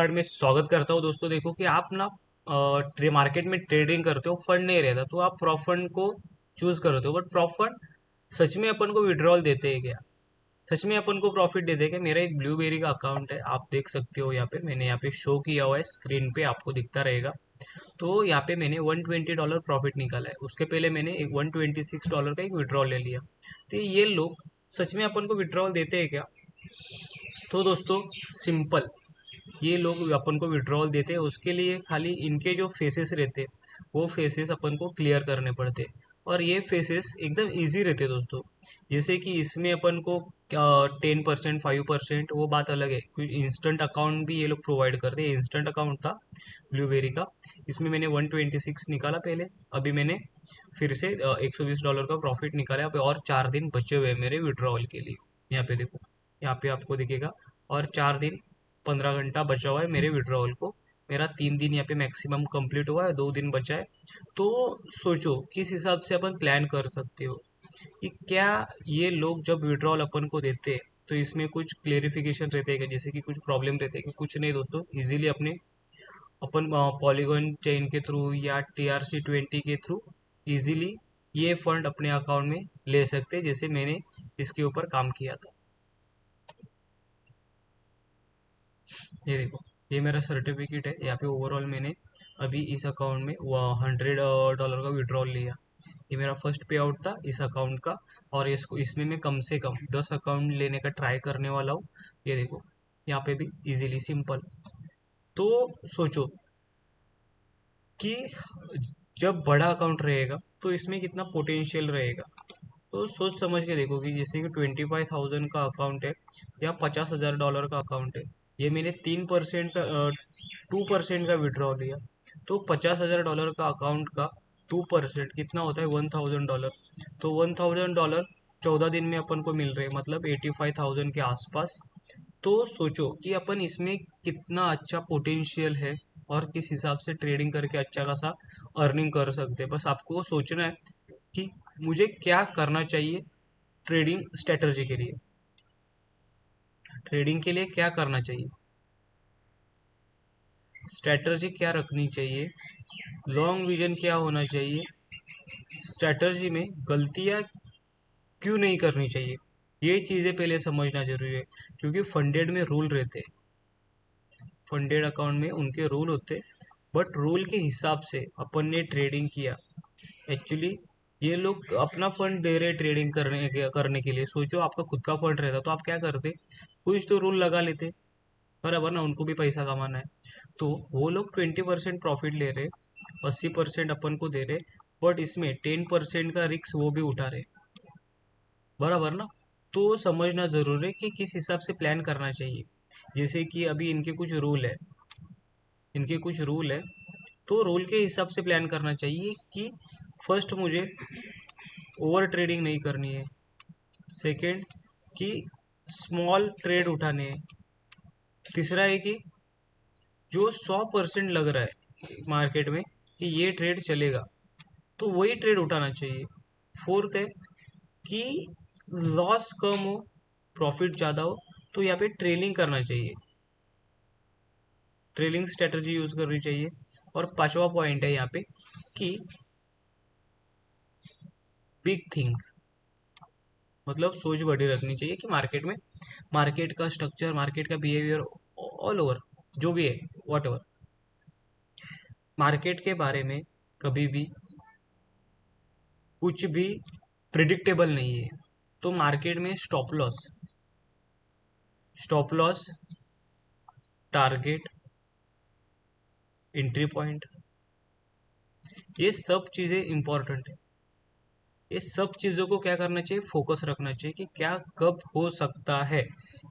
Card में स्वागत करता हूँ। दोस्तों देखो कि आप ना मार्केट में ट्रेडिंग करते हो, फंड नहीं रहता तो आप प्रॉप फंड को चूज करते हो, बट प्रॉप फंड सच में अपन को विड्रॉल देते हैं क्या? सच में अपन को प्रॉफिट देते हैं क्या? मेरा एक ब्लूबेरी का अकाउंट है, आप देख सकते हो यहाँ पे, मैंने यहाँ पे शो किया हुआ है, स्क्रीन पे आपको दिखता रहेगा। तो यहाँ पे मैंने $120 प्रॉफिट निकाला है। उसके पहले मैंने एक $126 का एक विड्रॉल ले लिया। तो ये लोग सच में अपन को विड्रॉल देते हैं क्या? तो दोस्तों सिंपल, ये लोग अपन को विड्रॉल देते हैं, उसके लिए खाली इनके जो फेसेस रहते हैं वो फेसेस अपन को क्लियर करने पड़ते हैं। और ये फेसेस एकदम इजी रहते हैं दोस्तों। जैसे कि इसमें अपन को 10% 5% वो बात अलग है, क्योंकि इंस्टेंट अकाउंट भी ये लोग प्रोवाइड करते हैं। इंस्टेंट अकाउंट था ब्लूबेरी का, इसमें मैंने 126 निकाला पहले। अभी मैंने फिर से $120 का प्रॉफिट निकाला है। अभी और 4 दिन बचे हुए हैं मेरे विड्रॉल के लिए। यहाँ पे देखो, यहाँ पे आपको दिखेगा, और 4 दिन 15 घंटा बचा हुआ है मेरे विड्रॉवल को। मेरा 3 दिन यहाँ पे मैक्सिमम कंप्लीट हुआ है, 2 दिन बचा है। तो सोचो किस हिसाब से अपन प्लान कर सकते हो कि क्या ये लोग जब विड्रॉल अपन को देते हैं तो इसमें कुछ क्लेरिफिकेशन रहते हैं क्या? जैसे कि कुछ प्रॉब्लम रहते हैं कि कुछ नहीं दोस्तों, इजीली अपने अपन पॉलीगॉन चेन के थ्रू या TRC20 के थ्रू इजीली ये फंड अपने अकाउंट में ले सकते हैं, जैसे मैंने इसके ऊपर काम किया था। ये देखो, ये मेरा सर्टिफिकेट है। यहाँ पे ओवरऑल मैंने अभी इस अकाउंट में $100 का विड्रॉल लिया। ये मेरा फर्स्ट पे आउट था इस अकाउंट का। और इसको इसमें मैं कम से कम 10 अकाउंट लेने का ट्राई करने वाला हूँ। ये देखो, यहाँ पे भी इजीली सिंपल। तो सोचो कि जब बड़ा अकाउंट रहेगा तो इसमें कितना पोटेंशियल रहेगा। तो सोच समझ के देखो कि जैसे कि 25,000 का अकाउंट है या $50,000 का अकाउंट है। ये मैंने 3% का 2% का विड्रॉ लिया। तो $50,000 का अकाउंट का 2% कितना होता है? $1,000। तो $1,000 14 दिन में अपन को मिल रहे हैं, मतलब 85,000 के आसपास। तो सोचो कि अपन इसमें कितना अच्छा पोटेंशियल है और किस हिसाब से ट्रेडिंग करके अच्छा खासा अर्निंग कर सकते हैं। बस आपको सोचना है कि मुझे क्या करना चाहिए ट्रेडिंग स्ट्रेटजी के लिए। ट्रेडिंग के लिए क्या करना चाहिए, स्ट्रेटजी क्या रखनी चाहिए, लॉन्ग विजन क्या होना चाहिए, स्ट्रेटजी में गलतियां क्यों नहीं करनी चाहिए, ये चीज़ें पहले समझना जरूरी है। क्योंकि फंडेड में रूल रहते हैं, फंडेड अकाउंट में उनके रूल होते, बट रूल के हिसाब से अपन ने ट्रेडिंग किया। एक्चुअली ये लोग अपना फंड दे रहे ट्रेडिंग करने के लिए। सोचो आपका खुद का फंड रहता तो आप क्या करते? कुछ तो रूल लगा लेते, बराबर ना, उनको भी पैसा कमाना है। तो वो लोग 20% प्रॉफिट ले रहे, 80% अपन को दे रहे, बट इसमें 10% का रिस्क वो भी उठा रहे, बराबर ना। तो समझना जरूरी है कि किस हिसाब से प्लान करना चाहिए। जैसे कि अभी इनके कुछ रूल है, तो रूल के हिसाब से प्लान करना चाहिए कि फर्स्ट मुझे ओवर ट्रेडिंग नहीं करनी है। सेकंड कि स्मॉल ट्रेड उठाने हैं। तीसरा है कि जो 100% लग रहा है मार्केट में कि ये ट्रेड चलेगा, तो वही ट्रेड उठाना चाहिए। फोर्थ है कि लॉस कम हो, प्रॉफिट ज़्यादा हो, तो यहाँ पे ट्रेलिंग करना चाहिए, ट्रेलिंग स्ट्रेटजी यूज़ करनी चाहिए। और पांचवा पॉइंट है यहाँ पे कि बिग थिंग, मतलब सोच बड़ी रखनी चाहिए कि मार्केट का स्ट्रक्चर, मार्केट का बिहेवियर, ऑल ओवर जो भी है, वॉट एवर, मार्केट के बारे में कभी भी कुछ भी प्रिडिक्टेबल नहीं है। तो मार्केट में stop loss, target, entry point, ये सब चीज़ें इंपॉर्टेंट है। ये सब चीज़ों को क्या करना चाहिए? फोकस रखना चाहिए कि क्या कब हो सकता है,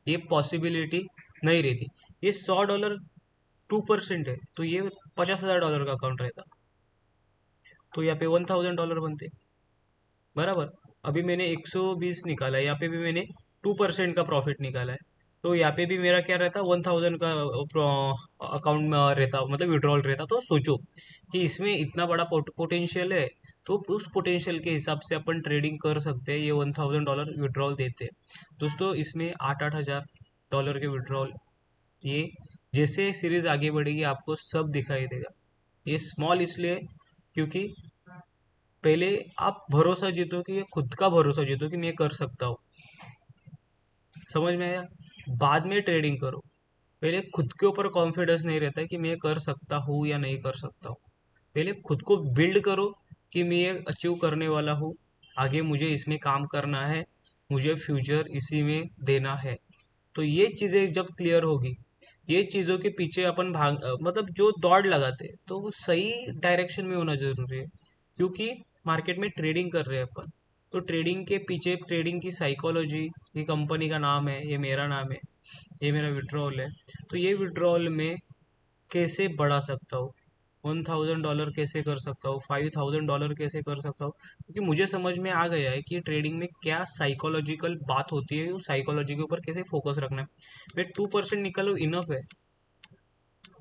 ये पॉसिबिलिटी नहीं रहती। ये $100 2% है, तो ये $50,000 का अकाउंट रहता, तो यहाँ पे $1,000 बनते, बराबर। अभी मैंने 120 निकाला है, यहाँ पे भी मैंने 2% का प्रॉफिट निकाला है। तो यहाँ पे भी मेरा क्या रहता, 1,000 का अकाउंट में रहता, मतलब विड्रॉल रहता। तो सोचो कि इसमें इतना बड़ा पोटेंशियल है, तो उस पोटेंशियल के हिसाब से अपन ट्रेडिंग कर सकते हैं। ये $1,000 विड्रॉल देते हैं दोस्तों। इसमें 8-8 हज़ार डॉलर के विड्रॉल, ये जैसे सीरीज आगे बढ़ेगी आपको सब दिखाई देगा। ये स्मॉल इसलिए क्योंकि पहले आप भरोसा जीतो कि ये खुद का भरोसा जीतो कि मैं कर सकता हूँ। समझ में आया? बाद में ट्रेडिंग करो। पहले खुद के ऊपर कॉन्फिडेंस नहीं रहता है कि मैं कर सकता हूँ या नहीं कर सकता हूँ। पहले खुद को बिल्ड करो कि मैं ये अचीव करने वाला हूँ, आगे मुझे इसमें काम करना है, मुझे फ्यूचर इसी में देना है। तो ये चीज़ें जब क्लियर होगी, ये चीज़ों के पीछे अपन मतलब जो दौड़ लगाते हैं तो वो सही डायरेक्शन में होना जरूरी है। क्योंकि मार्केट में ट्रेडिंग कर रहे हैं अपन, तो ट्रेडिंग के पीछे ट्रेडिंग की साइकोलॉजी, ये कंपनी का नाम है, ये मेरा नाम है, ये मेरा विड्रॉल है, तो ये विड्रॉल में कैसे बढ़ा सकता हूँ, $1000 कैसे कर सकता हूँ, $5000 कैसे कर सकता हूँ। क्योंकि मुझे समझ में आ गया है कि ट्रेडिंग में क्या साइकोलॉजिकल बात होती है, उस साइकोलॉजी के ऊपर कैसे फोकस रखना है। मैं 2% निकालो इनफ है।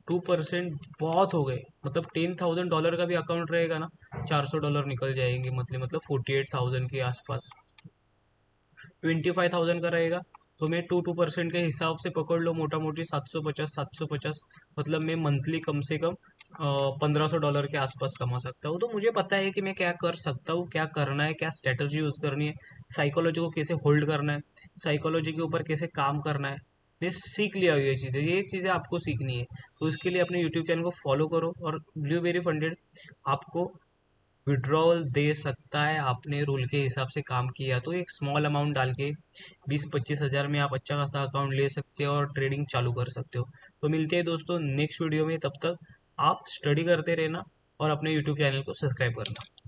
2% बहुत हो गए। मतलब $10,000 का भी अकाउंट रहेगा ना, $400 निकल जाएंगे मंथली, मतलब 48,000 के आसपास। 25,000 का रहेगा तो मैं 2% के हिसाब से पकड़ लो, मोटा मोटी 750 मतलब मैं मंथली कम से कम $1,500 के आसपास कमा सकता हूँ। तो मुझे पता है कि मैं क्या कर सकता हूँ, क्या करना है, क्या स्ट्रेटजी यूज़ करनी है, साइकोलॉजी को कैसे होल्ड करना है, साइकोलॉजी के ऊपर कैसे काम करना है। मैं सीख लिया हूँ ये चीज़ें आपको सीखनी है। तो इसके लिए अपने यूट्यूब चैनल को फॉलो करो। और ब्लूबेरी फंडेड आपको विड्रॉल दे सकता है, आपने रूल के हिसाब से काम किया तो एक स्मॉल अमाउंट डाल के 20-25 हज़ार में आप अच्छा खासा अकाउंट ले सकते हो और ट्रेडिंग चालू कर सकते हो। तो मिलते हैं दोस्तों नेक्स्ट वीडियो में, तब तक आप स्टडी करते रहना और अपने यूट्यूब चैनल को सब्सक्राइब करना।